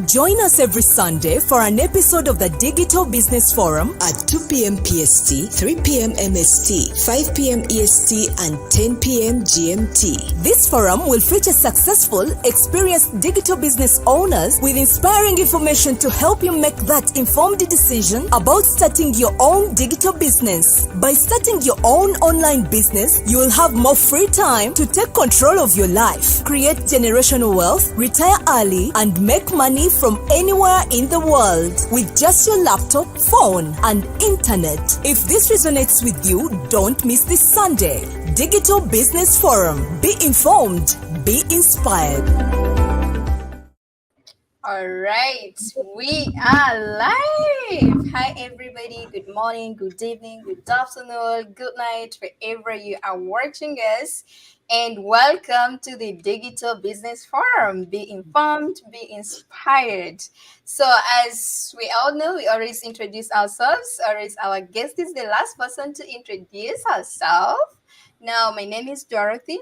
Join us every Sunday for an episode of the Digital Business Forum at 2 p.m. PST, 3 p.m. MST, 5 p.m. EST, and 10 p.m. GMT. This forum will feature successful, experienced digital business owners with inspiring information to help you make that informed decision about starting your own digital business. By starting your own online business, you will have more free time to take control of your life, create generational wealth, retire early, and make money from anywhere in the world with just your laptop, phone, and internet. If this resonates with you, don't miss this Sunday. Digital Business Forum. Be informed, be inspired. All right, we are live. Hi, everybody. Good morning, good evening, good afternoon, good night, wherever you are watching us. And welcome to the Digital Business Forum. Be informed, be inspired. So, as we all know, we always introduce ourselves, or is our guest is the last person to introduce herself. Now, my name is Dorothy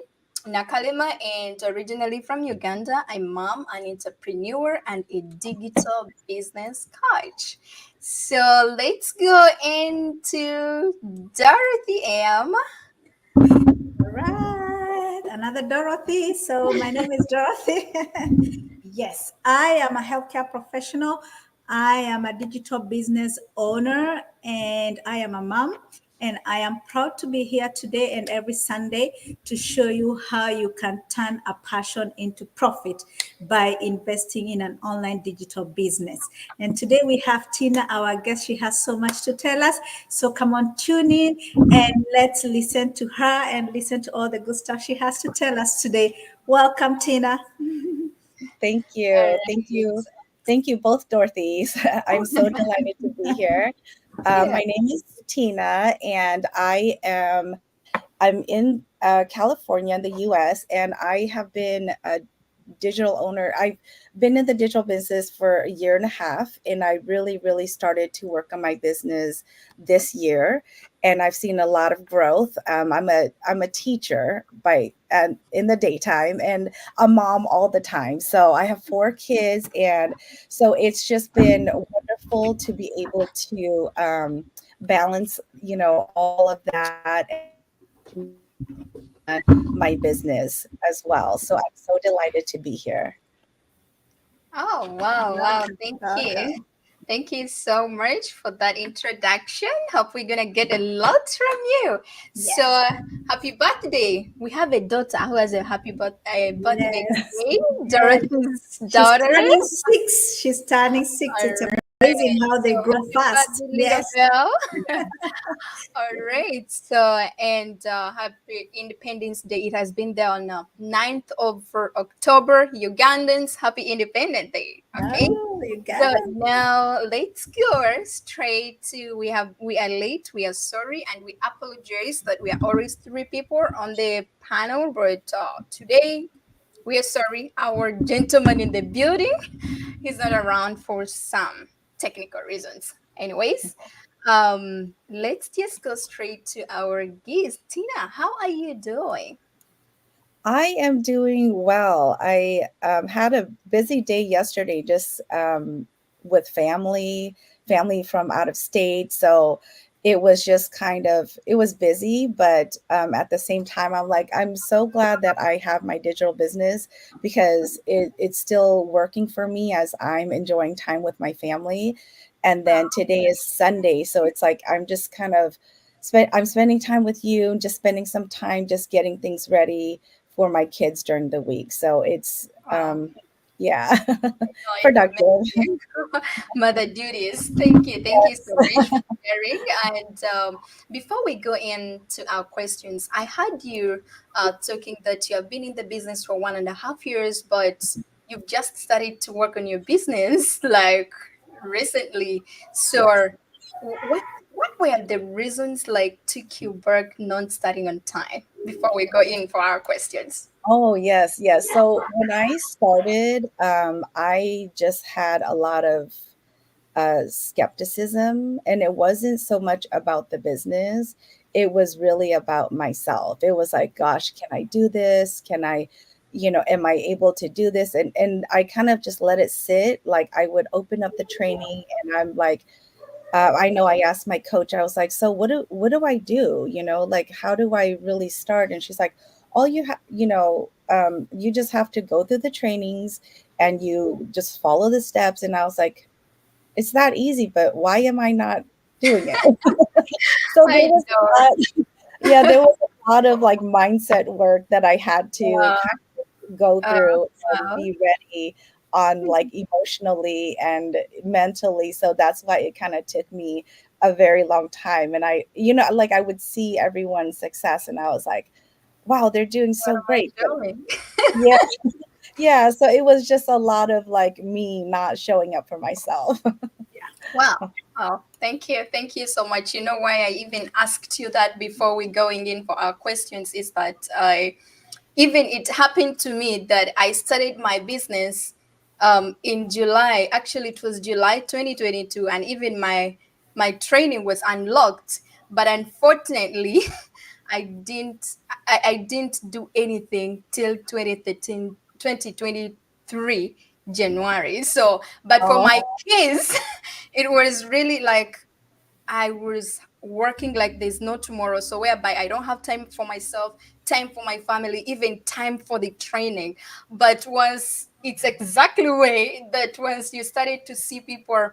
Nakalima, and originally from Uganda. I'm mom, an entrepreneur, and a digital business coach. So let's go into Dorothy M. All right, another Dorothy. So my name is Dorothy. Yes, I am a healthcare professional. I am a digital business owner, and I am a mom. And I am proud to be here today and every Sunday to show you how you can turn a passion into profit by investing in an online digital business. And today we have Tina, our guest. She has so much to tell us. So come on, tune in and let's listen to her and listen to all the good stuff she has to tell us today. Welcome, Tina. Thank you. Thank you. Thank you both, Dorothy's. I'm so delighted to be here. My name is Tina, and I'm in California, in the U.S., and I have been a digital owner. I've been in the digital business for a year and a half, and I really started to work on my business this year, and I've seen a lot of growth. I'm a teacher in the daytime and a mom all the time. So I have 4 kids, and so it's just been wonderful to be able to balance, all of that and my business as well. So I'm so delighted to be here. Oh, wow. Thank you. Thank you so much for that introduction. Hope we're going to get a lot from you. Yes. So, happy birthday. We have a daughter who has a happy birthday today. Dorothy's daughter. She's turning 6. It's amazing how they grow fast. Yes. All right. So, and happy Independence Day. It has been there on 9th of October. Ugandans, happy Independence Day. Okay. So now let's go straight to we are late. We are sorry, and we apologize that we are always 3 people on the panel, but today we are sorry. Our gentleman in the building, he's not around for some technical reasons. Anyways, let's just go straight to our guest. Tina, how are you doing? I am doing well. I had a busy day yesterday, just with family from out of state. So it was just it was busy, but at the same time, I'm so glad that I have my digital business because it's still working for me as I'm enjoying time with my family. And then today is Sunday. So it's like, I'm just I'm spending time with you, just spending some time, just getting things ready for my kids during the week. So it's, productive. Mother duties. Thank you so much for sharing. And before we go into our questions, I heard you talking that you have been in the business for 1.5 years, but you've just started to work on your business like recently. So what were the reasons took you back not starting on time before we go in for our questions? Oh, yes. So when I started, I just had a lot of skepticism, and it wasn't so much about the business. It was really about myself. It was like, gosh, can I do this? Can I, am I able to do this? And I kind of just let it sit. Like I would open up the training and I'm like, I know I asked my coach, I was like, so what do I do? Like, how do I really start? And she's like, all you have, you just have to go through the trainings and you just follow the steps. And I was like, it's that easy, but why am I not doing it? So there I was a know. lot, yeah, there was a lot of like mindset work that I had to Uh, kind of go uh, through and uh, be ready on like emotionally and mentally. So that's why it kind of took me a very long time. And like I would see everyone's success and I was like, wow, they're doing what so am I great. But doing? yeah, yeah. So it was just a lot of like me not showing up for myself. Wow. Oh, thank you. Thank you so much. You know why I even asked you that before we going in for our questions is that I even it happened to me that I started my business in July. Actually, it was July 2022, and even my training was unlocked. But unfortunately, I didn't do anything till 2013, 2023 January. So, but for my Oh, case, it was really like I was working like there's no tomorrow. So whereby I don't have time for myself, time for my family, even time for the training. But once it's exactly way that once you started to see people,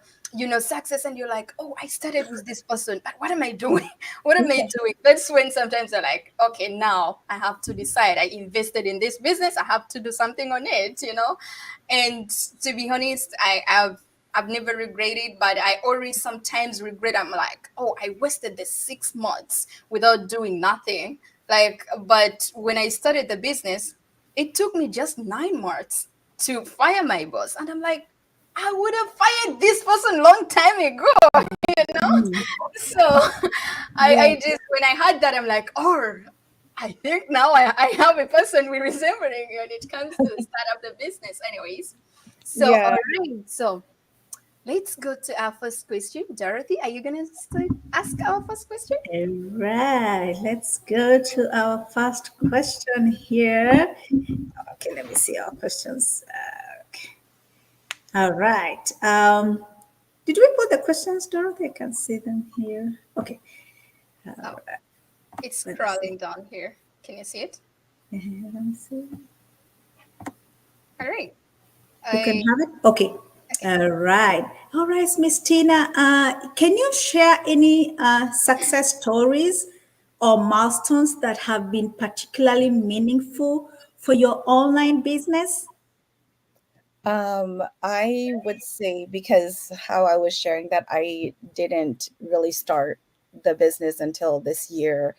success and you're like, oh, I started with this person, but what am I doing? What am I doing? That's when sometimes I'm like, okay, now I have to decide. I invested in this business. I have to do something on it. And to be honest, I've never regretted, but I always sometimes regret. I'm like, oh, I wasted the 6 months without doing nothing. Like, but when I started the business, it took me just 9 months to fire my boss. And I'm like, I would have fired this person long time ago, you know? Mm. So yeah. I just, when I had that, I'm like, oh, I think now I have a person we're resembling when it comes to start up the business. Anyways, so, all Yeah. right. So, let's go to our first question. Dorothy, are you going to ask our first question? All right, let's go to our first question here. Okay, let me see our questions. Okay. All right. Did we put the questions, Dorothy? I can see them here. Okay. Oh, it's Let me see. crawling down here. Can you see it? Let me see. All right. You can I have it. Okay. Okay. All right. All right, Miss Tina. Can you share any success stories or milestones that have been particularly meaningful for your online business? I would say because how I was sharing that I didn't really start the business until this year.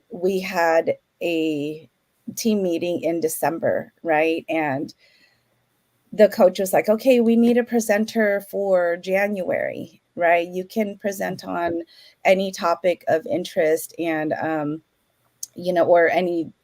We had a team meeting in December, right? And the coach was like, okay, we need a presenter for January, right? You can present on any topic of interest and or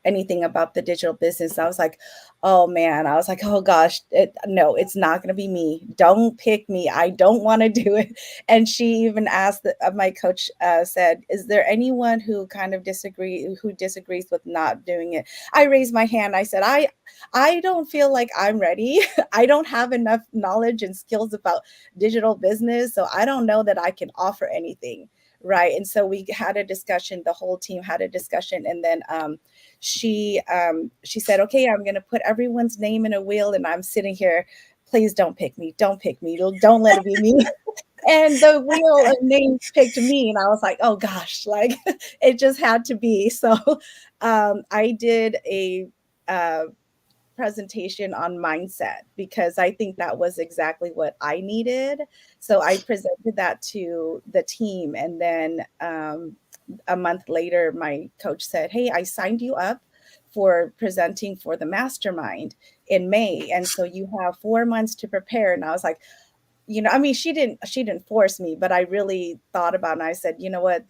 anything about the digital business. I was like, oh man, I was like, oh gosh, no, it's not going to be me. Don't pick me. I don't want to do it. And she even asked, my coach said, is there anyone who kind of disagrees with not doing it? I raised my hand. I said, I don't feel like I'm ready. I don't have enough knowledge and skills about digital business. So I don't know that I can offer anything. Right. And so we had a discussion, the whole team had a discussion. And then she said, okay, I'm going to put everyone's name in a wheel. And I'm sitting here. Please don't pick me. Don't pick me. Don't let it be me. And the wheel of names picked me. And I was like, oh gosh, like it just had to be. So I did a uh, presentation on mindset because I think that was exactly what I needed. So I presented that to the team. And then a month later, my coach said, hey, I signed you up for presenting for the mastermind in May. And so you have 4 months to prepare. And I was like, I mean, she didn't force me, but I really thought about it and I said, you know what,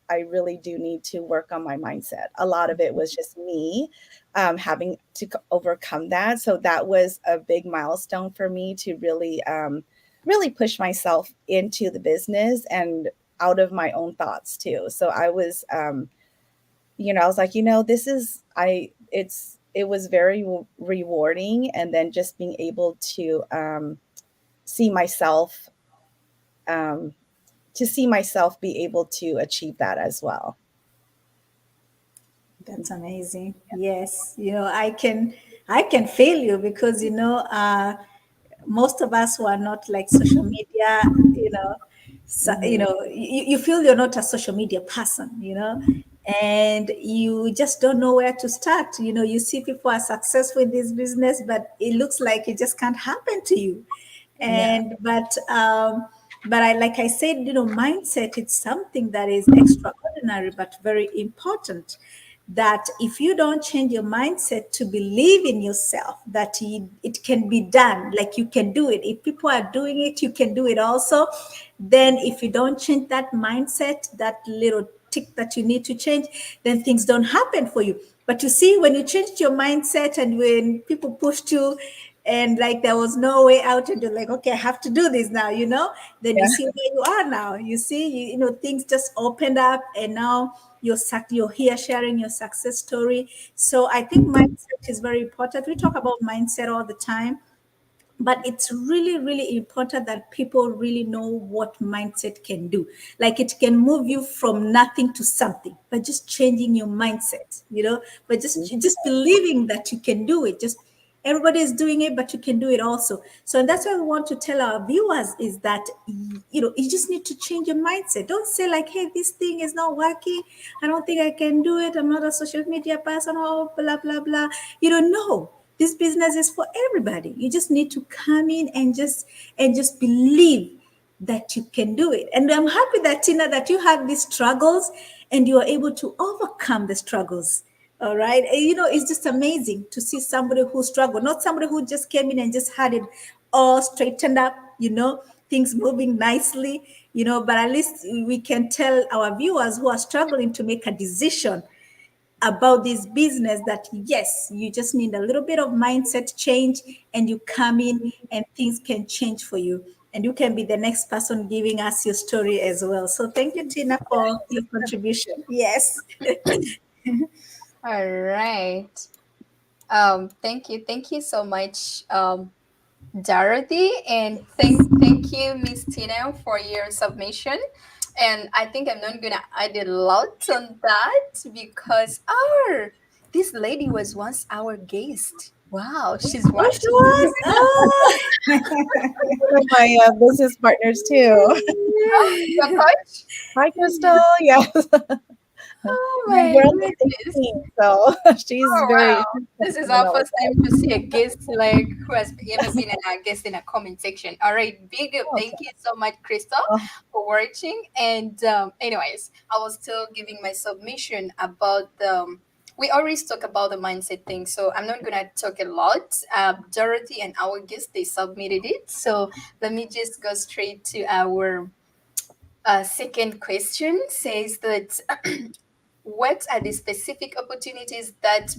I really do need to work on my mindset. A lot of it was just me having to overcome that. So that was a big milestone for me to really push myself into the business and out of my own thoughts too. So I was, I was like, this is, it's it was very rewarding, and then just being able to see myself um, be able to achieve that as well. That's amazing. Yes, I can feel you because most of us who are not like social media, so, Hmm. you feel you're not a social media person, and you just don't know where to start. You see people are successful in this business, but it looks like it just can't happen to you. Yeah. And but I like I said, mindset, it's something that is extraordinary but very important. That if you don't change your mindset to believe in yourself, that it can be done, like you can do it. If people are doing it, you can do it also. Then if you don't change that mindset, that little tick that you need to change, then things don't happen for you. But you see, when you changed your mindset and when people pushed you and like there was no way out and you're like, okay, I have to do this now, then you Yeah. see where you are now. You see, things just opened up, and now you're here sharing your success story. So I think mindset is very important. We talk about mindset all the time, but it's really really important that people really know what mindset can do. Like it can move you from nothing to something by just changing your mindset, but just believing that you can do it. Just everybody is doing it, but you can do it also. So that's why we want to tell our viewers is that you just need to change your mindset. Don't say like, hey, this thing is not working, I don't think I can do it, I'm not a social media person, oh blah blah blah. You don't know, this business is for everybody. You just need to come in and just believe that you can do it. And I'm happy that Tina, that you have these struggles and you are able to overcome the struggles. All right. And, it's just amazing to see somebody who struggled, not somebody who just came in and just had it all straightened up, things moving nicely, but at least we can tell our viewers who are struggling to make a decision about this business that yes, you just need a little bit of mindset change, and you come in and things can change for you, and you can be the next person giving us your story as well. So thank you, Tina, for your contribution. Yes. All right. Thank you so much, Dorothy, and thank you, Miss Tina, for your submission. And I think I'm not gonna add a lot on that because this lady was once our guest. Wow, she's Oh, she watching. was. Oh. One of my business partners too. Your coach? Hi, Crystal. Yes. Oh Yeah, my we're on the same goodness. team, so she's Oh very wow. she's This is our phenomenal with first time to see a guest like who has ever been a guest in a comment section. All right, big up. that. Thank you so much, Crystal, Oh, for watching. And anyways, I was still giving my submission about the. We always talk about the mindset thing, so I'm not gonna talk a lot. Dorothy and our guest they submitted it, so let me just go straight to our second question. Says that what are the specific opportunities that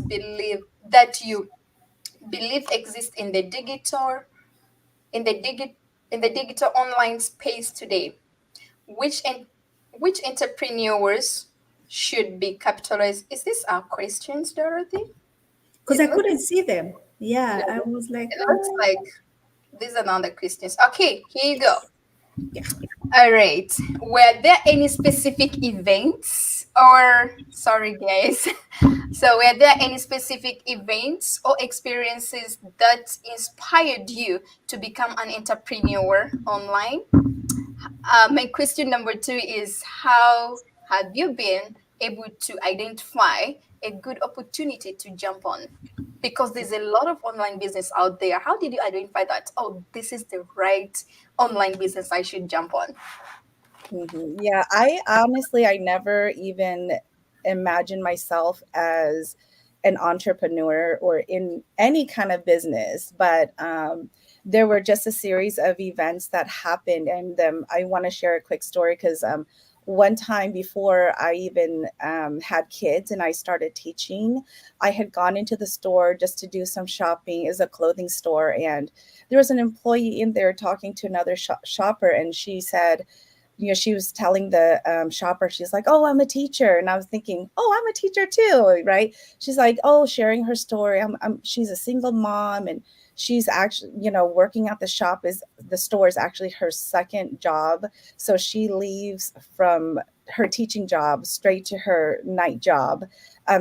you believe exist in the in the digit in the digital online space today? Which en- which entrepreneurs should be capitalized? Is this our questions, Dorothy? Because It I looks couldn't see them. Yeah, yeah, I was like, it looks like these are not the questions. Okay, here you go. yeah. All right. Were there any specific events or sorry guys. So were there any specific events or experiences that inspired you to become an entrepreneur online? My question number two is how have you been able to identify a good opportunity to jump on? Because there's a lot of online business out there. How did you identify that? Oh, this is the right online business I should jump on. Yeah, I honestly, I never even imagined myself as an entrepreneur or in any kind of business, but there were just a series of events that happened, and I want to share a quick story because one time before I even had kids and I started teaching, I had gone into the store just to do some shopping. It's a clothing store, and there was an employee in there talking to another shopper, and she said, she was telling the shopper, she's like, oh, I'm a teacher. And I was thinking, oh, I'm a teacher too, right? She's like, oh, sharing her story. She's a single mom, and she's actually, working at the store is actually her second job. So she leaves from her teaching job straight to her night job,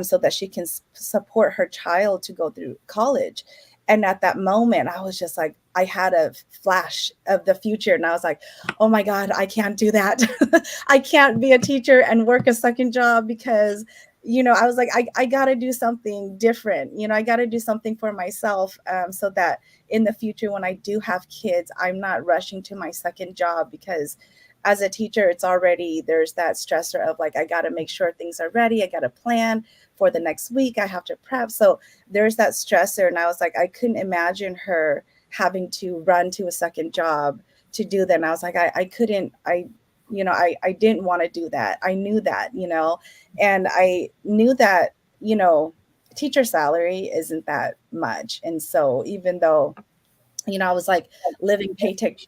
so that she can support her child to go through college. And at that moment, I was just like, I had a flash of the future. And I was like, oh my God, I can't do that. I can't be a teacher and work a second job because, I was like, I got to do something different. I got to do something for myself, so that in the future, when I do have kids, I'm not rushing to my second job, because as a teacher, it's already, there's that stressor of like, I got to make sure things are ready. I got to plan for the next week. I have to prep. So there's that stressor. And I was like, I couldn't imagine her having to run to a second job to do that. And I was like, I couldn't, I didn't want to do that. I knew that, and I knew that, teacher salary isn't that much. And so even though, I was like living paycheck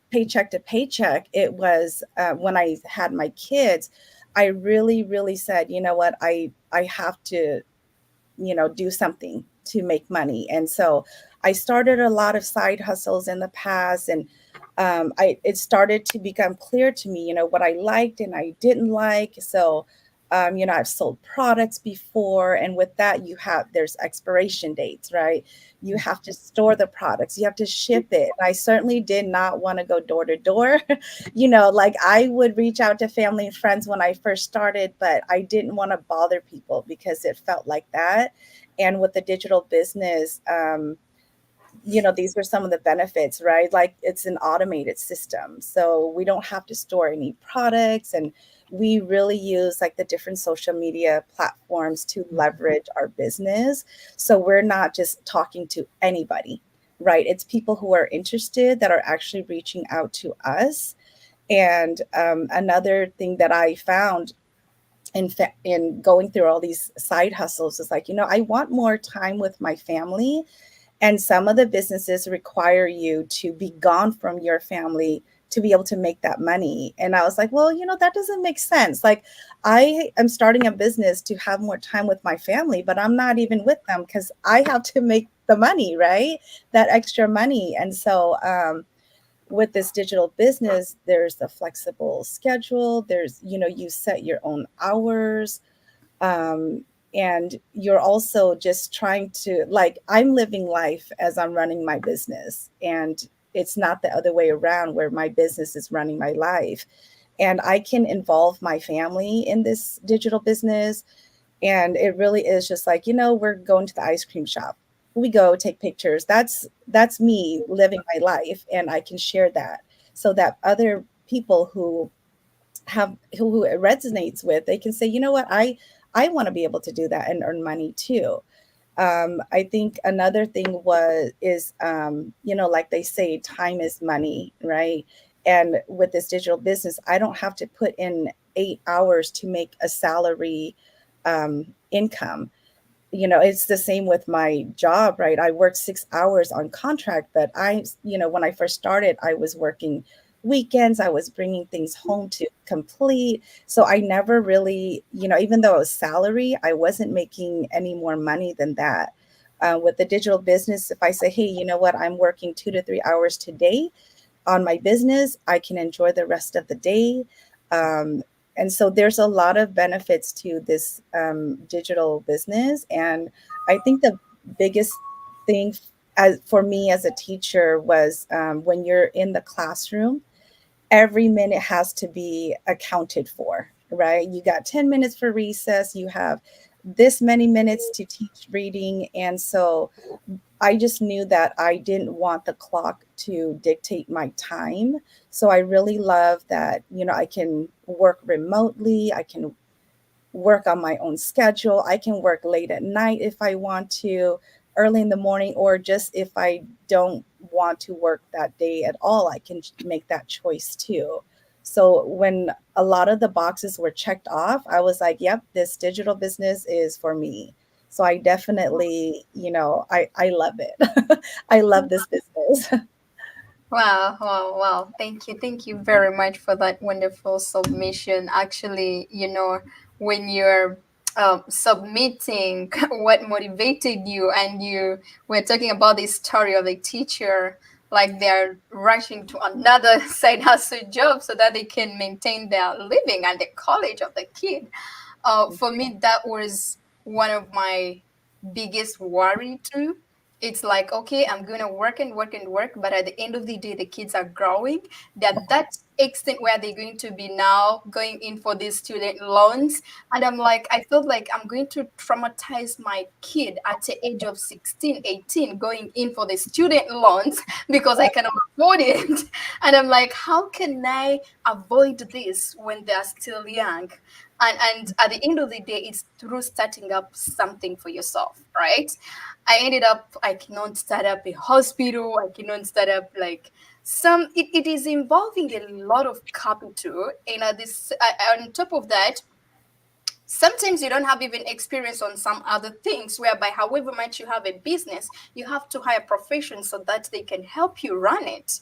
to paycheck, it was, when I had my kids, I really, really said, you know what, I have to, do something to make money. And so I started a lot of side hustles in the past, and it started to become clear to me, what I liked and I didn't like. So, I've sold products before, and with that, there's expiration dates, right? You have to store the products, you have to ship it. I certainly did not want to go door to door. Like I would reach out to family and friends when I first started, but I didn't want to bother people because it felt like that. And with the digital business, these were some of the benefits, right? Like it's an automated system. So we don't have to store any products. And we really use like the different social media platforms to leverage our business. So we're not just talking to anybody, right? It's people who are interested that are actually reaching out to us. And another thing that I found in going through all these side hustles is like, I want more time with my family, and some of the businesses require you to be gone from your family to be able to make that money. And I was like, well, that doesn't make sense. Like I am starting a business to have more time with my family, but I'm not even with them because I have to make the money, right? That extra money. And so with this digital business, there's a flexible schedule. There's, you set your own hours. And you're also just trying to, like, I'm living life as I'm running my business, and it's not the other way around where my business is running my life. And I can involve my family in this digital business. And it really is just like, we're going to the ice cream shop, we go take pictures. That's me living my life, and I can share that so that other people who it resonates with, they can say, you know what, I want to be able to do that and earn money too. I think another thing is like they say, time is money, right? And with this digital business, I don't have to put in 8 hours to make a salary income. It's the same with my job, right? I work 6 hours on contract, but when I first started, I was working weekends. I was bringing things home to complete. So I never really, even though it was salary, I wasn't making any more money than that. With the digital business, if I say, hey, you know what, I'm working 2 to 3 hours today on my business, I can enjoy the rest of the day. And so there's a lot of benefits to this digital business. And I think the biggest thing for me as a teacher was when you're in the classroom, every minute has to be accounted for, right? You got 10 minutes for recess, you have this many minutes to teach reading. And so I just knew that I didn't want the clock to dictate my time. So I really love that, I can work remotely. I can work on my own schedule. I can work late at night if I want to, early in the morning, or just if I don't want to work that day at all, I can make that choice too. So when a lot of the boxes were checked off, I was like, yep, this digital business is for me. So I definitely, I love it. I love this business. Wow, wow, wow. Thank you. Thank you very much for that wonderful submission. Actually, when you're submitting what motivated you, and you were talking about the story of a teacher, like they're rushing to another side hustle job so that they can maintain their living and the college of the kid. For me, that was one of my biggest worry too. It's like, okay, I'm gonna work and work and work, but at the end of the day, the kids are growing. They're at that extent where they're going to be now going in for these student loans. And I'm like, I felt like I'm going to traumatize my kid at the age of 16, 18, going in for the student loans because I cannot afford it. And I'm like, how can I avoid this when they're still young? And at the end of the day, it's through starting up something for yourself, right? I ended up, I cannot start up a hospital, I cannot start up like it is involving a lot of capital. And at this on top of that, sometimes you don't have even experience on some other things, whereby however much you have a business, you have to hire professions so that they can help you run it,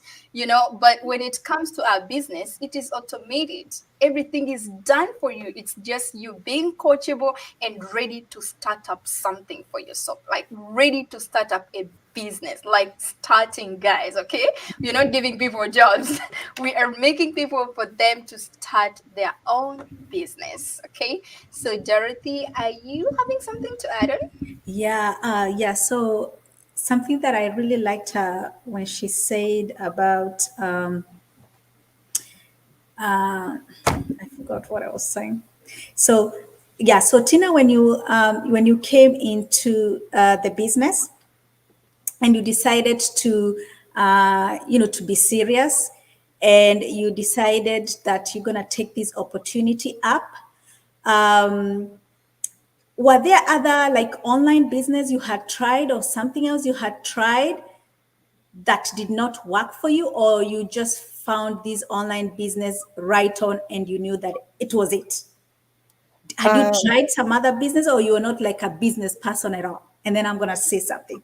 but when it comes to our business, it is automated. Everything is done for you. It's just you being coachable and ready to start up something for yourself, like ready to start up a business, like starting, guys. Okay, we're not giving people jobs. We are making people for them to start their own business. Okay, so Dorothy, are you having something to add on? Yeah. So something that I really liked when she said about I forgot what I was saying. So yeah, so Tina, when you came into the business and you decided to to be serious, and you decided that you're gonna take this opportunity up. Um, were there other like online business you had tried, or something else you had tried that did not work for you, or you just found this online business right on and you knew that it was it? Had you Um, tried some other business, or you were not like a business person at all? And then I'm going to say something.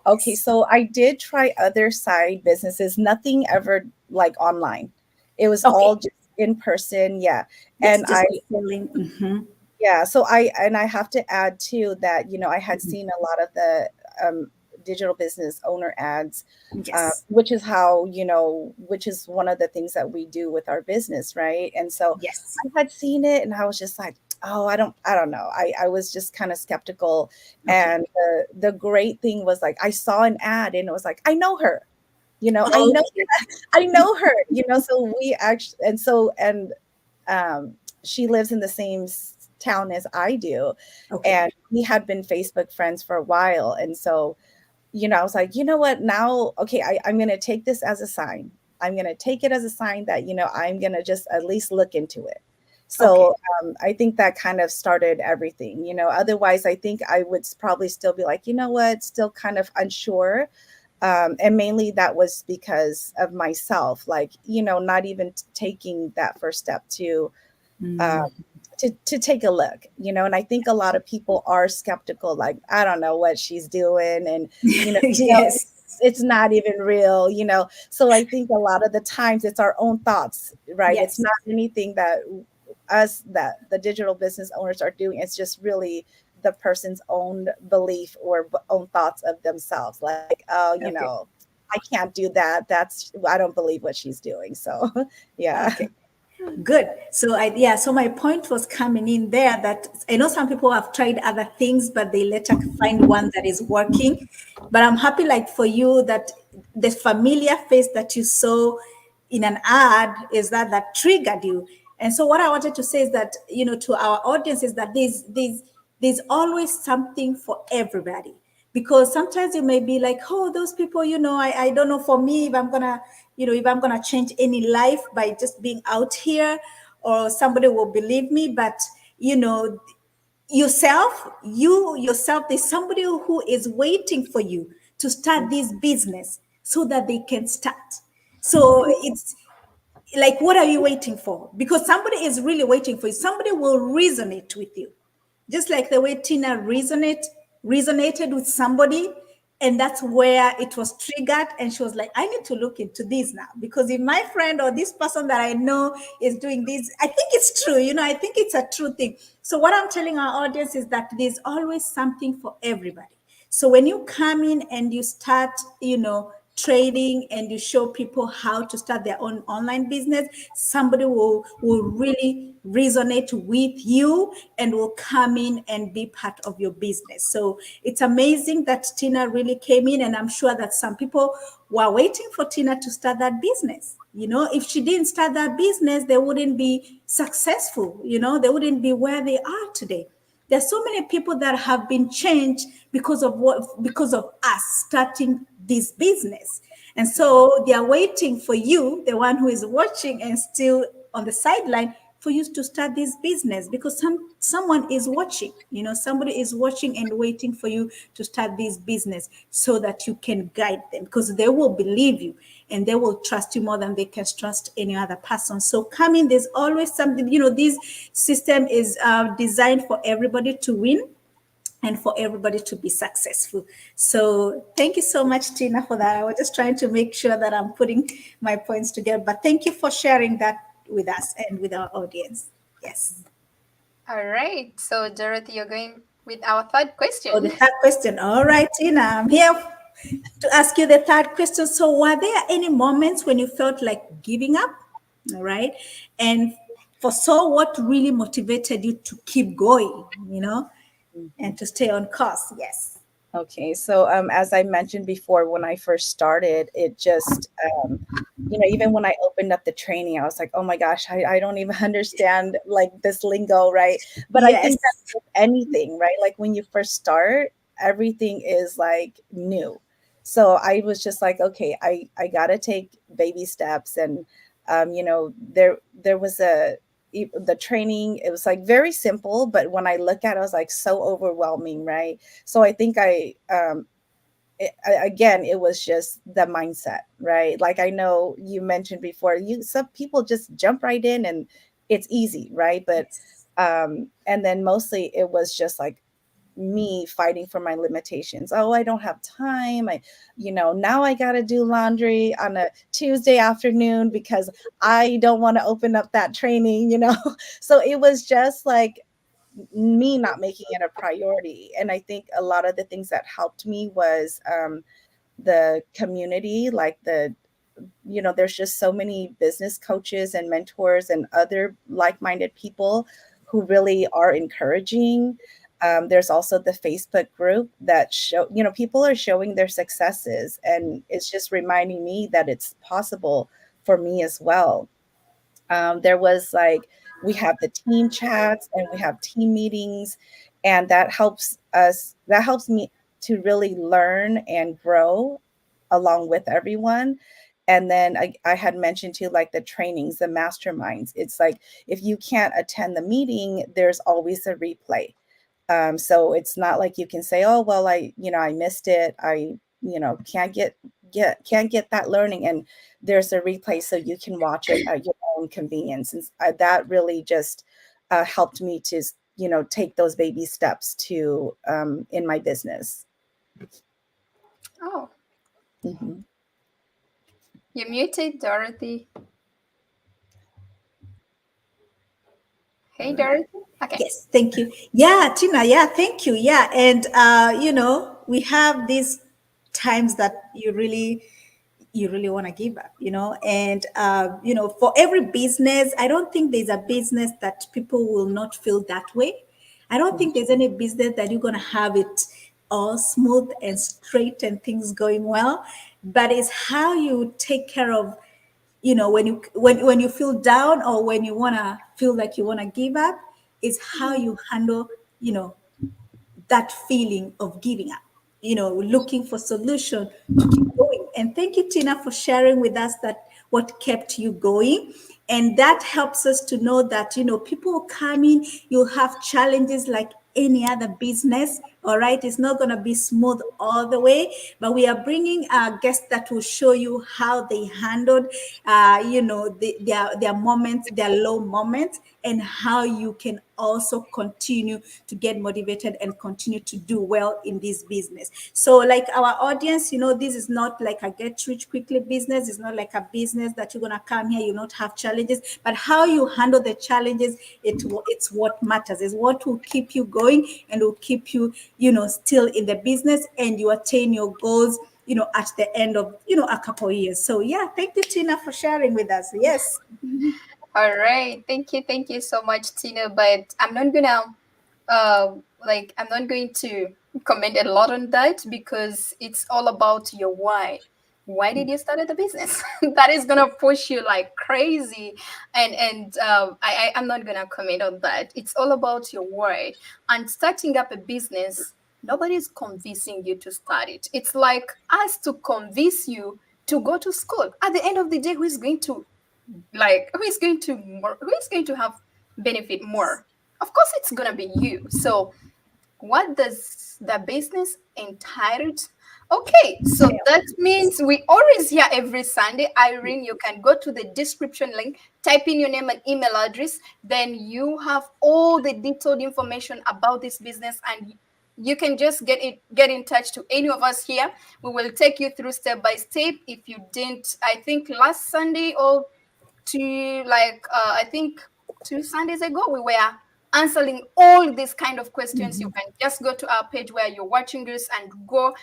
okay, so I did try other side businesses, nothing ever like online. It was all Okay. just in person, yeah. Yes, And just selling. yeah, so I have to add too that, I had seen a lot of the digital business owner ads, Yes. which is one of the things that we do with our business, right? And so Yes. I had seen it and I was just like, oh, I don't know. I was just kind of skeptical. Okay. And the great thing was like I saw an ad and it was like, I know her, I know Okay. I know her, so we actually and she lives in the same town as I do. Okay. And we had been Facebook friends for a while. And so, I was like, you know what, now, okay, I'm going to take this as a sign. I'm going to take it as a sign that, I'm going to just at least look into it. Okay. So I think that kind of started everything, otherwise I think I would probably still be like, you know what, still kind of unsure. And mainly that was because of myself, like, not even taking that first step uh, to take a look, and I think a lot of people are skeptical, like, I don't know what she's doing, and Yes. it's not even real, so I think a lot of the times it's our own thoughts, right? It's Yes. not anything that the digital business owners are doing. It's just really the person's own belief or own thoughts of themselves, like, oh, Okay. I can't do that, I don't believe what she's doing, so yeah. Okay. Good. So yeah, so my point was coming in there that I know some people have tried other things, but they later find one that is working. But I'm happy, like for you, that the familiar face that you saw in an ad is that triggered you. And so what I wanted to say is that, to our audience, is that there's always something for everybody. Because sometimes you may be like, oh, those people, I don't know, for me, if I'm gonna change any life by just being out here, or somebody will believe me. But you know yourself, there's somebody who is waiting for you to start this business so that they can start. So it's like, what are you waiting for? Because somebody is really waiting for you. Somebody will resonate with you, just like the way Tina resonated with somebody. And that's where it was triggered, and she was like, I need to look into this now, because if my friend or this person that I know is doing this, I think it's true. I think it's a true thing. So what I'm telling our audience is that there's always something for everybody. So when you come in and you start, trading, and you show people how to start their own online business, somebody will really resonate with you and will come in and be part of your business. So it's amazing that Tina really came in, and I'm sure that some people were waiting for Tina to start that business. If she didn't start that business, they wouldn't be successful. They wouldn't be where they are today. There's so many people that have been changed because of us starting this business. And so they are waiting for you, the one who is watching and still on the sideline, for you to start this business, because someone is watching. Somebody is watching and waiting for you to start this business, so that you can guide them, because they will believe you and they will trust you more than they can trust any other person. So come in, there's always something. This system is designed for everybody to win and for everybody to be successful. So thank you so much, Tina, for that. I was just trying to make sure that I'm putting my points together, but thank you for sharing that with us and with our audience. Yes. All right. So, Dorothy, you're going with our third Oh, the question. third question. All right, Tina, I'm here to ask you the third question. So, were there any moments when you felt like giving up? All right. And for so, what really motivated you to keep going, and to stay on course? Yes. Okay, so as I mentioned before, when I first started, it just, even when I opened up the training, I was like, oh my gosh, I don't even understand like this lingo, right? But I Yes. think that's with anything, right? Like when you first start, everything is like new. So I was just like, okay, I gotta take baby steps, and there was the training. It was like very simple, but when I look at it, it was like so overwhelming, right? So I think again, it was just the mindset, right? Like I know you mentioned before, some people just jump right in and it's easy, right? But and then mostly it was just like me fighting for my limitations. Oh, I don't have time. Now I got to do laundry on a Tuesday afternoon because I don't want to open up that training. So it was just like me not making it a priority. And I think a lot of the things that helped me was the community, like there's just so many business coaches and mentors and other like-minded people who really are encouraging. There's also the Facebook group that people are showing their successes, and it's just reminding me that it's possible for me as well. There was like, we have the team chats and we have team meetings, and that helps me to really learn and grow along with everyone. And then I had mentioned too, like the trainings, the masterminds. It's like, if you can't attend the meeting, there's always a replay. So it's not like you can say, oh, well, I missed it. I, can't get that learning. And there's a replay so you can watch it at your own convenience. And that really just helped me to, take those baby steps to in my business. Oh, Mm-hmm. you're muted, Dorothy. Hey, Dorothy. Okay. Yes, thank you. Yeah, Tina, yeah, thank you. Yeah, and we have these times that you really want to give up, and for every business, I don't think there's a business that people will not feel that way. I don't think there's any business that you're going to have it all smooth and straight and things going well, but it's how you take care of, when you feel down, or when you want to feel like you want to give up, is how you handle, that feeling of giving up, looking for solution to keep going. And thank you, Tina, for sharing with us that what kept you going. And that helps us to know that, people will come in, you'll have challenges like any other business, All right, it's not going to be smooth all the way, but we are bringing guests that will show you how they handled, their moments, their low moments, and how you can also continue to get motivated and continue to do well in this business. So, like our audience, this is not like a get rich quickly business. It's not like a business that you're gonna come here, you not have challenges, but how you handle the challenges, it's what matters. Is what will keep you going and will keep you, still in the business, and you attain your goals, at the end of, a couple of years. So yeah, thank you, Tina, for sharing with us. Yes. All right. Thank you so much, Tina. But I'm not gonna I'm not going to comment a lot on that because it's all about your why. Why did you start the business? That is gonna push you like crazy, I'm not gonna comment on that. It's all about your why. And starting up a business, nobody's convincing you to start it. It's like us to convince you to go to school. At the end of the day, who is going to have benefit more? Of course it's gonna be you. So what does the business entitled? Okay, so that means we always here every Sunday. Irene, you can go to the description link, type in your name and email address, then you have all the detailed information about this business, and you can just get in touch to any of us here. We will take you through step by step. If you didn't, I think last Sunday or I think 2 Sundays ago, we were answering all these kind of questions. You can just go to our page where you're watching this and go.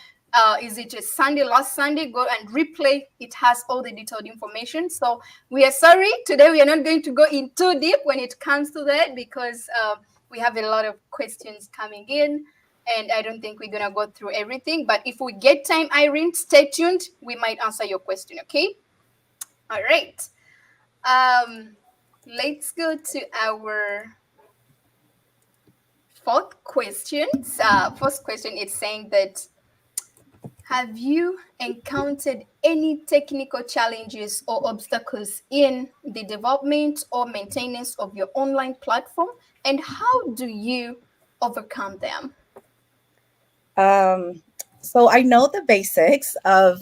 Is it a Sunday, last Sunday? Go and replay. It has all the detailed information. So we are sorry. Today we are not going to go in too deep when it comes to that because we have a lot of questions coming in. And I don't think we're going to go through everything. But if we get time, Irene, stay tuned. We might answer your question, okay? All right. Let's go to our fourth question. First question is saying that, have you encountered any technical challenges or obstacles in the development or maintenance of your online platform, and how do you overcome them? So I know the basics of,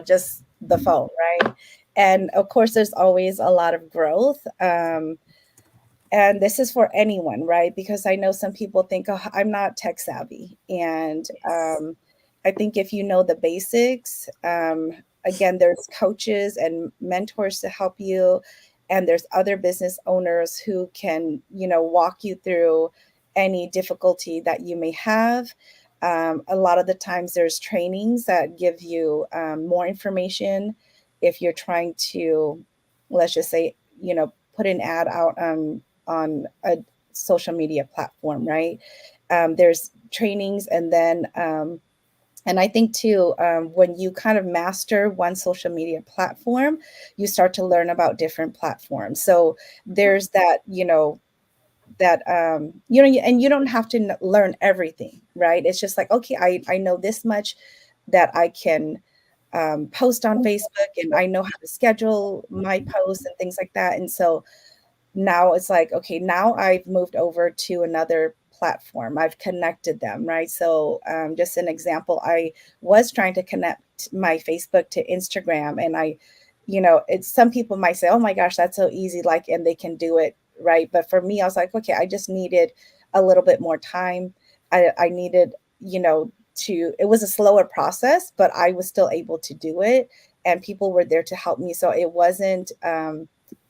just the phone, right? And of course, there's always a lot of growth. And this is for anyone, right? Because I know some people think, oh, I'm not tech savvy. And I think if you know the basics, again, there's coaches and mentors to help you. And there's other business owners who can, walk you through any difficulty that you may have. A lot of the times there's trainings that give you more information if you're trying to, let's just say, put an ad out on a social media platform, right? There's trainings, and then and I think too, when you kind of master one social media platform, you start to learn about different platforms. So there's that, and you don't have to learn everything, right? It's just like, okay, I know this much that I can post on Facebook, and I know how to schedule my posts and things like that. And so now it's like, okay, now I've moved over to another platform. I've connected them, right? So just an example, I was trying to connect my Facebook to Instagram, and it's some people might say, oh my gosh, that's so easy, like, and they can do it, right? But for me, I was like, okay, I just needed a little bit more time. I needed, it was a slower process, but I was still able to do it, and people were there to help me. So it wasn't,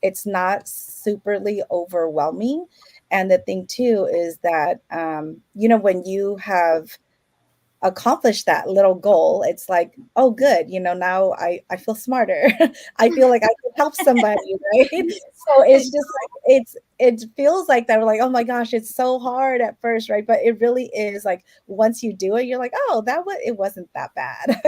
it's not superly overwhelming. And the thing too is that, when you have accomplished that little goal, it's like, oh, good. Now I feel smarter. I feel like I can help somebody, right? So it's just like, it feels like that. We're like, oh my gosh, it's so hard at first, right? But it really is like, once you do it, you're like, oh, it wasn't that bad.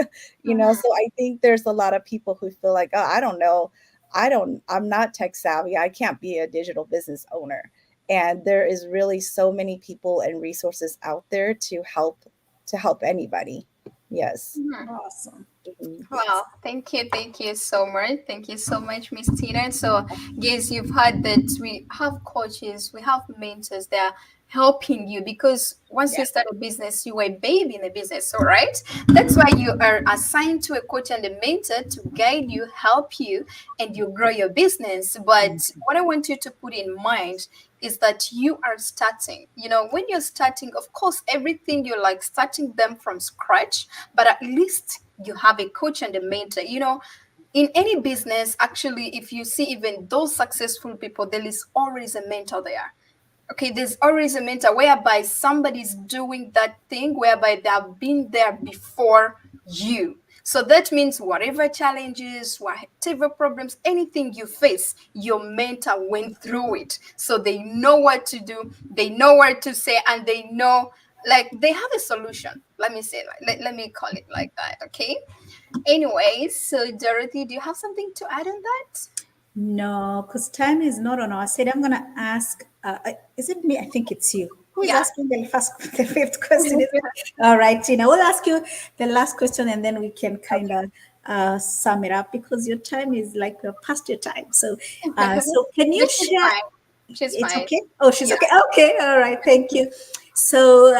So I think there's a lot of people who feel like, oh, I don't know. I'm not tech savvy. I can't be a digital business owner. And there is really so many people and resources out there to help anybody. Yes. Awesome. Wow, thank you so much. Thank you so much, Miss Tina. So, guys, you've heard that we have coaches, we have mentors that are helping you, because once Yeah. you start a business, you are a baby in the business, all right? That's why you are assigned to a coach and a mentor to guide you, help you, and you grow your business. But what I want you to put in mind is that you are starting. When you're starting, of course, everything you're like starting them from scratch, but at least you have a coach and a mentor. In any business, actually, if you see even those successful people, there is always a mentor there. Okay, there's always a mentor whereby somebody's doing that thing whereby they have been there before you. So that means whatever challenges, whatever problems, anything you face, your mentor went through it. So they know what to do, they know what to say, and they know, like, they have a solution. Let me say, let me call it like that. Okay. Anyways, so Dorothy, do you have something to add on that? No, because time is not on our side. I'm going to ask, is it me? I think it's you. Who is Yeah. asking the first, the fifth question? Is it? All right, Tina, we'll ask you the last question and then we can kind of sum it up because your time is like we're past your time. So can you But she's share? fine. She's It's fine. okay. Oh, she's Yeah. okay. Okay. All right. Thank you. So,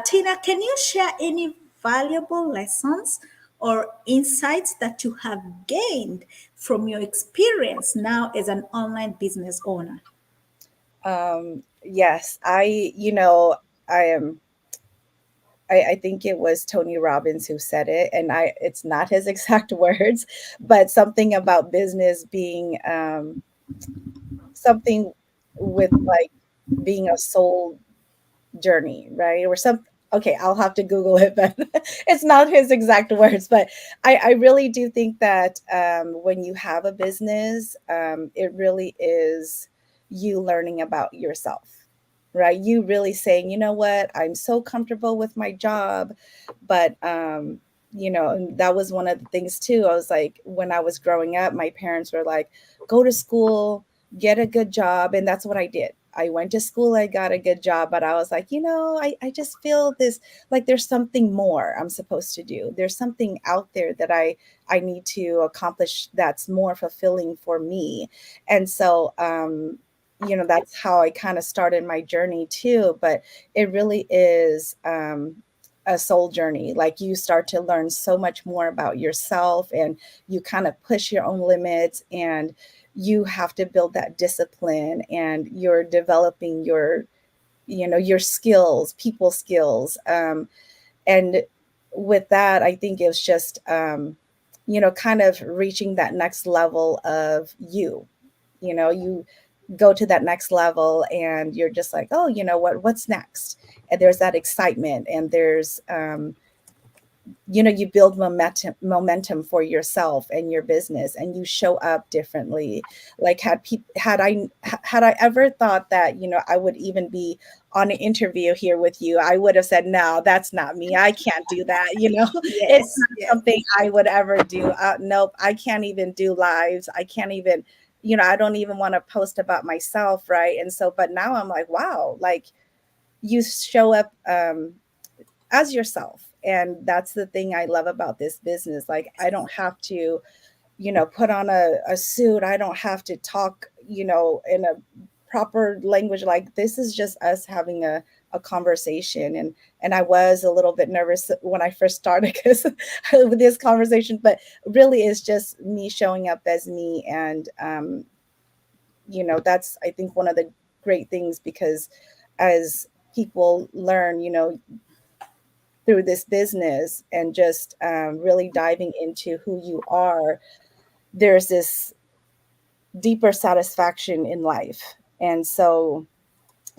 Tina, can you share any valuable lessons or insights that you have gained from your experience now as an online business owner? Yes, I am. I think it was Tony Robbins who said it, and it's not his exact words, but something about business being something with like being a soul journey, right? Or some, okay, I'll have to Google it, but it's not his exact words. But I really do think that when you have a business, it really is you learning about yourself, right? You really saying, you know what, I'm so comfortable with my job, but and that was one of the things too. I was like, when I was growing up, my parents were like, go to school, get a good job. And that's what I did. I went to school, I got a good job, but I was like, I just feel this, like there's something more I'm supposed to do. There's something out there that I need to accomplish that's more fulfilling for me. And so that's how I kind of started my journey too. But it really is a soul journey. Like you start to learn so much more about yourself and you kind of push your own limits, and you have to build that discipline, and you're developing your skills, people skills. And with that, I think it's just kind of reaching that next level of you go to that next level and you're just like, oh, what's next? And there's that excitement, and there's you build momentum for yourself and your business, and you show up differently. Like had I ever thought that I would even be on an interview here with you, I would have said, no, that's not me, I can't do that. It's Yes. not Yes. something I would ever do. Nope, I can't even do lives. I can't even, I don't even want to post about myself, right? And so, but now I'm like, wow, like you show up as yourself. And that's the thing I love about this business. Like, I don't have to, put on a suit. I don't have to talk, in a proper language. Like, this is just us having a conversation. And I was a little bit nervous when I first started because with this conversation, but really it's just me showing up as me. And, that's, I think, one of the great things, because as people learn, through this business and just really diving into who you are, there's this deeper satisfaction in life. And so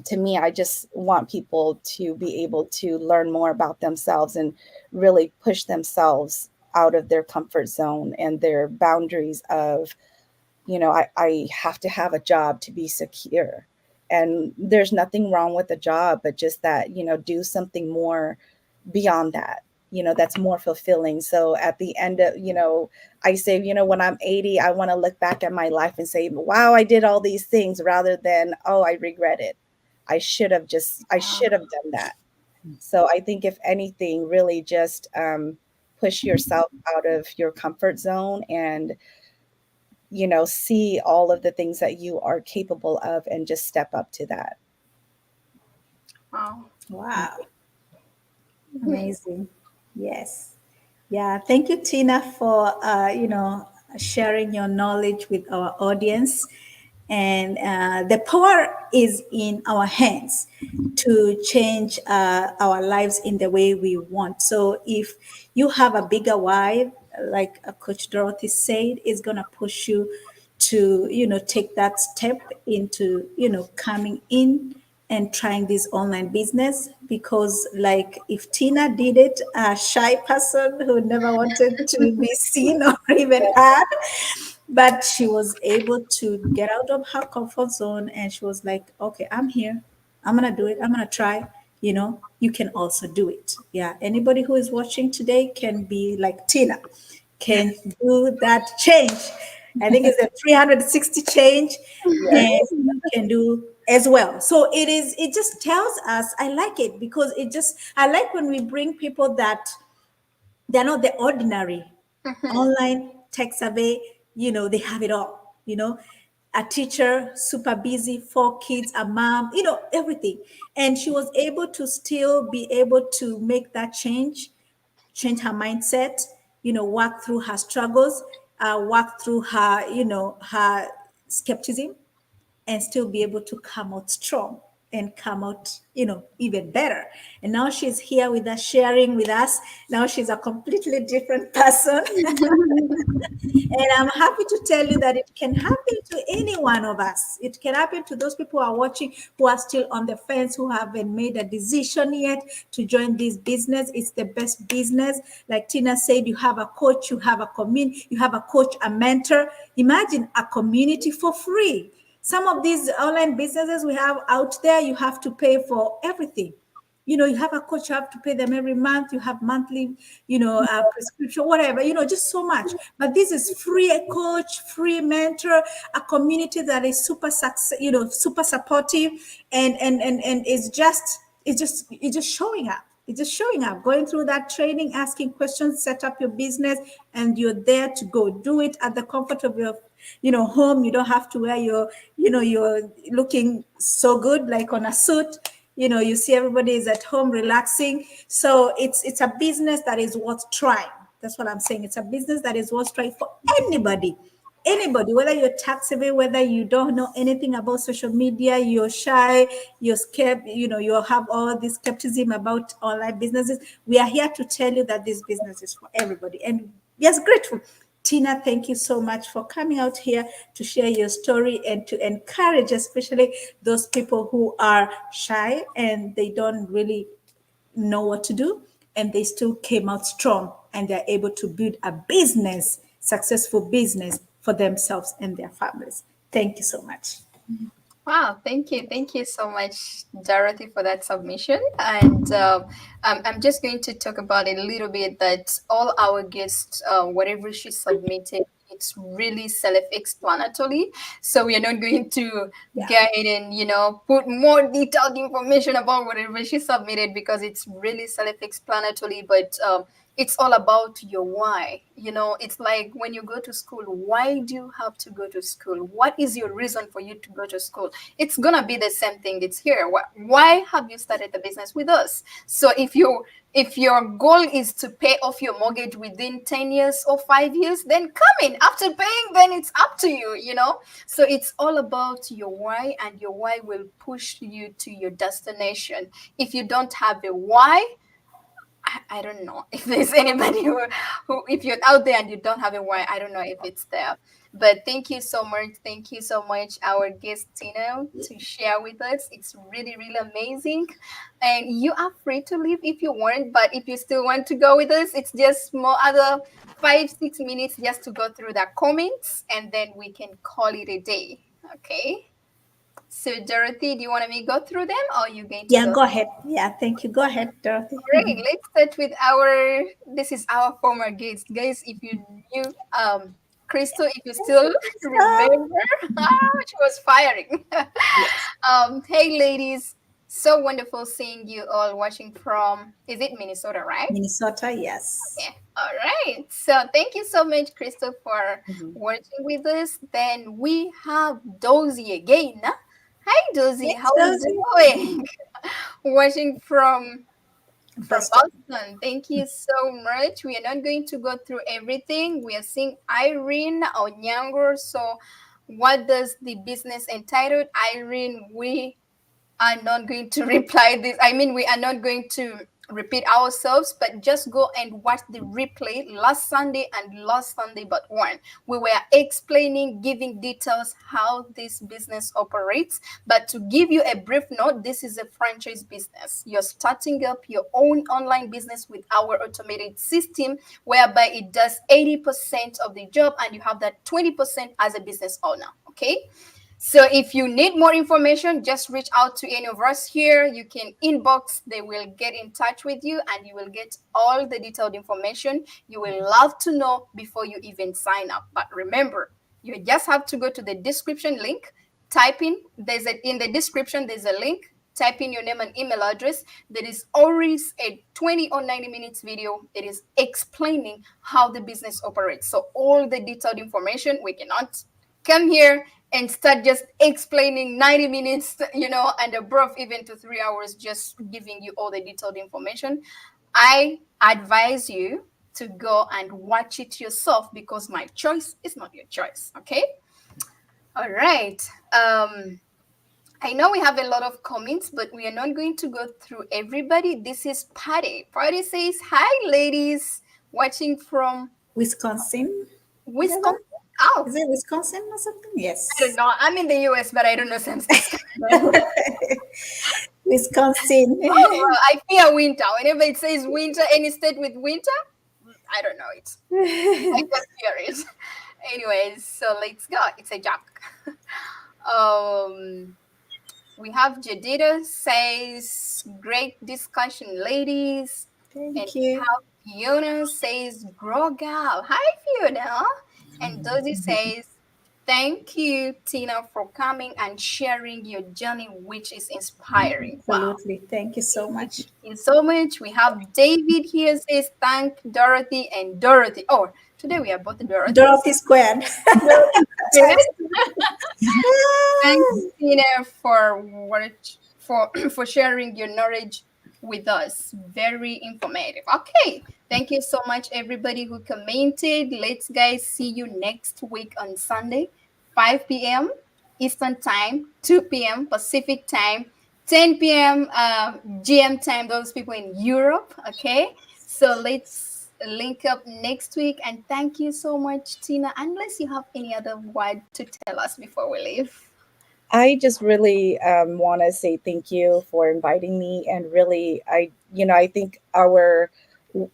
to me, I just want people to be able to learn more about themselves and really push themselves out of their comfort zone and their boundaries of, I have to have a job to be secure. And there's nothing wrong with a job, but just that, do something more beyond that, that's more fulfilling. So at the end of, I say, when I'm 80, I want to look back at my life and say, wow, I did all these things, rather than, oh, I regret it. I should have done that. So I think if anything, really just push yourself out of your comfort zone and, see all of the things that you are capable of and just step up to that. Wow. Wow. Mhm. Amazing. Yes. Yeah. Thank you, Tina, for sharing your knowledge with our audience. And the power is in our hands to change our lives in the way we want. So if you have a bigger why, like Coach Dorothy said, is going to push you to take that step into coming in and trying this online business. Because like if Tina did it, a shy person who never wanted to be seen or even heard, but she was able to get out of her comfort zone, and she was like, okay, I'm here, I'm gonna do it, I'm gonna try. You can also do it. Yeah, anybody who is watching today can be like Tina, can do that change. I think it's a 360 change, and Yes. you can do as well. So it just tells us, I like it because I like when we bring people that they're not the ordinary. Mhm. Online tech survey, they have it all, a teacher, super busy, 4 kids, a mom, everything. And she was able to still be able to make that change her mindset, work through her struggles, work through her skepticism, and still be able to come out strong and come out, even better. And now she's here with us, sharing with us. Now she's a completely different person. And I'm happy to tell you that it can happen to any one of us. It can happen to those people who are watching, who are still on the fence, who haven't made a decision yet to join this business. It's the best business. Like Tina said, you have a coach, you have a community, you have a coach, a mentor. Imagine a community for free. Some of these online businesses we have out there, you have to pay for everything. You have a coach, you have to pay them every month, you have monthly, prescription, whatever, just so much. But this is free, a coach, free mentor, a community that is super success, super supportive, and it's just showing up. It's just showing up, going through that training, asking questions, set up your business, and you're there to go do it at the comfort of your home. You don't have to wear you're looking so good like on a suit. You see everybody is at home relaxing. So it's a business that is worth trying. That's what I'm saying. It's a business that is worth trying for anybody, whether you're tax savvy, whether you don't know anything about social media, you're shy, you're scared, you have all this skepticism about online businesses. We are here to tell you that this business is for everybody. And yes, grateful. Tina, thank you so much for coming out here to share your story and to encourage, especially those people who are shy and they don't really know what to do, and they still came out strong, and they're able to build a business, successful business for themselves and their families. Thank you so much. Wow, thank you. Thank you so much, Dorothy, for that submission. And I'm just going to talk about it a little bit that all our guests, whatever she submitted, it's really self-explanatory. So we are not going to Yeah. go ahead and, put more detailed information about whatever she submitted because it's really self-explanatory. But it's all about your why. It's like when you go to school, why do you have to go to school? What is your reason for you to go to school? It's gonna be the same thing. It's here. Why have you started the business with us? So if your goal is to pay off your mortgage within 10 years or 5 years, then come in. After paying, then it's up to you. So it's all about your why, and your why will push you to your destination. If you don't have a why, I don't know if there's anybody who, if you're out there and you don't have a why, I don't know if it's there. But thank you so much. Thank you so much, our guest Tina, to share with us. It's really, really amazing. And you are free to leave if you want, but if you still want to go with us, it's just more other 5, 6 minutes just to go through the comments, and then we can call it a day. Okay. So Dorothy, do you want me to go through them, or are you going to Yeah, go? go ahead. Yeah, thank you. Go ahead, Dorothy. Great. Let's start with this is our former guest. Guys, if you knew Crystal, if you still remember, she was firing. Yes, Hey ladies, so wonderful seeing you all watching from, is it Minnesota, right? Minnesota. Yes. Yeah. All right. So thank you so much, Crystal, for Mhm. working with us. Then we have Dozy again. Hi, Dozy. Thanks, How are Dozy. you doing? Watching from Boston. Boston. Thank you so much. We are not going to go through everything. We are seeing Irene Onyango. So, what does the business entitled? Irene, we are not going to reply this. I mean, we are not going to repeat ourselves, but just go and watch the replay last Sunday and last Sunday but one. We were explaining, giving details how this business operates. But to give you a brief note, this is a franchise business. You're starting up your own online business with our automated system, whereby it does 80% of the job and you have that 20% as a business owner. Okay. So if you need more information, just reach out to any of us here. You can inbox, they will get in touch with you and you will get all the detailed information you will love to know before you even sign up. But remember, you just have to go to the description link, type in, in the description, there's a link, type in your name and email address. There is always a 20 or 90 minutes video. It is explaining how the business operates. So all the detailed information, we cannot come here and start just explaining 90 minutes, and above even to 3 hours, just giving you all the detailed information. I advise you to go and watch it yourself because my choice is not your choice. Okay. All right. I know we have a lot of comments, but we are not going to go through everybody. This is Patty. Patty says, hi, ladies, watching from Wisconsin. Wisconsin. Oh, Is it Wisconsin or something? Yes. I don't know. I'm in the US, but I don't know some states. Wisconsin. Oh, well, I fear winter. Whenever it says winter, any state with winter, I don't know it. I just fear it. Anyways, so let's go. It's a joke. We have Jadida says, great discussion, ladies. Thank you. We have Fiona says, grow gal. Hi, Fiona. And Dozy says, thank you, Tina, for coming and sharing your journey, which is inspiring. Absolutely. Wow. Thank you so much. Thank you so much. We have David here says, thank Dorothy and Dorothy. Oh, today we are both Dorothy. Dorothy squared. Thanks, Tina, for sharing your knowledge with us. Very informative. Okay. Thank you so much, everybody who commented. Let's, guys, see you next week on Sunday, 5 p.m. Eastern Time, 2 p.m. Pacific Time, 10 p.m. GM time, those people in Europe. Okay. So let's link up next week. And thank you so much, Tina. Unless you have any other word to tell us before we leave. I just really want to say thank you for inviting me. And really, I think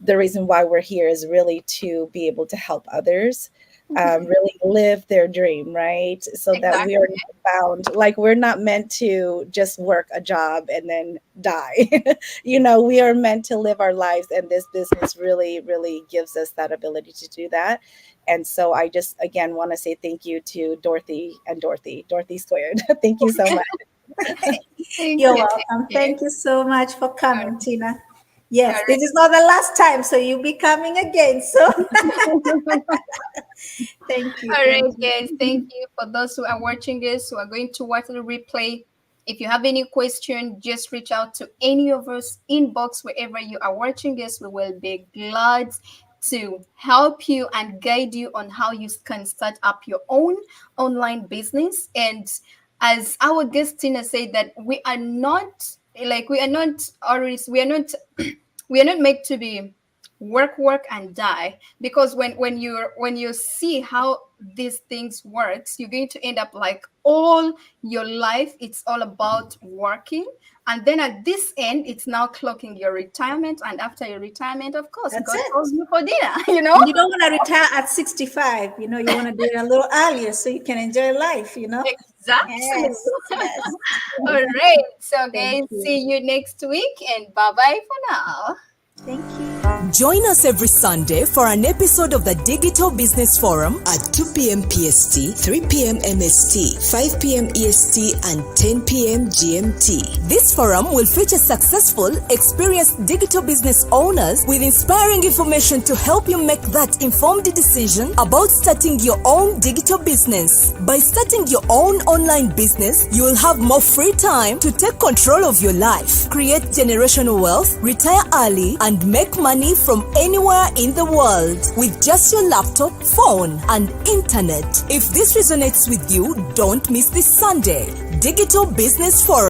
the reason why we're here is really to be able to help others really live their dream, right? So that we are not bound, like we're not meant to just work a job and then die. We are meant to live our lives, and this business really, really gives us that ability to do that. And so I just, again, want to say thank you to Dorothy squared. Thank you so much. You're welcome. Thank you so much for coming, Tina. Yes, this is not the last time, so you'll be coming again. So thank you. All right, guys. Thank you for those who are watching this, who are going to watch the replay. If you have any question, just reach out to any of us, inbox wherever you are watching this. We will be glad to help you and guide you on how you can start up your own online business. And as our guest Tina said, that we are not made to be work and die, because when you see how these things works, you're going to end up like all your life it's all about working, and then at this end it's now clocking your retirement, and after your retirement, of course, God calls you for dinner. You don't want to retire at 65. You want to do it a little earlier so you can enjoy life. Exactly. Yes. All right, so guys, see you next week, and bye bye for now. Thank you. Join us every Sunday for an episode of the Digital Business Forum at 2 p.m. PST, 3 p.m. MST, 5 p.m. EST, and 10 p.m. GMT. This forum will feature successful, experienced digital business owners with inspiring information to help you make that informed decision about starting your own digital business. By starting your own online business, you will have more free time to take control of your life, create generational wealth, retire early, and make money from anywhere in the world with just your laptop, phone, and internet. If this resonates with you, don't miss this Sunday. Digital Business Forum.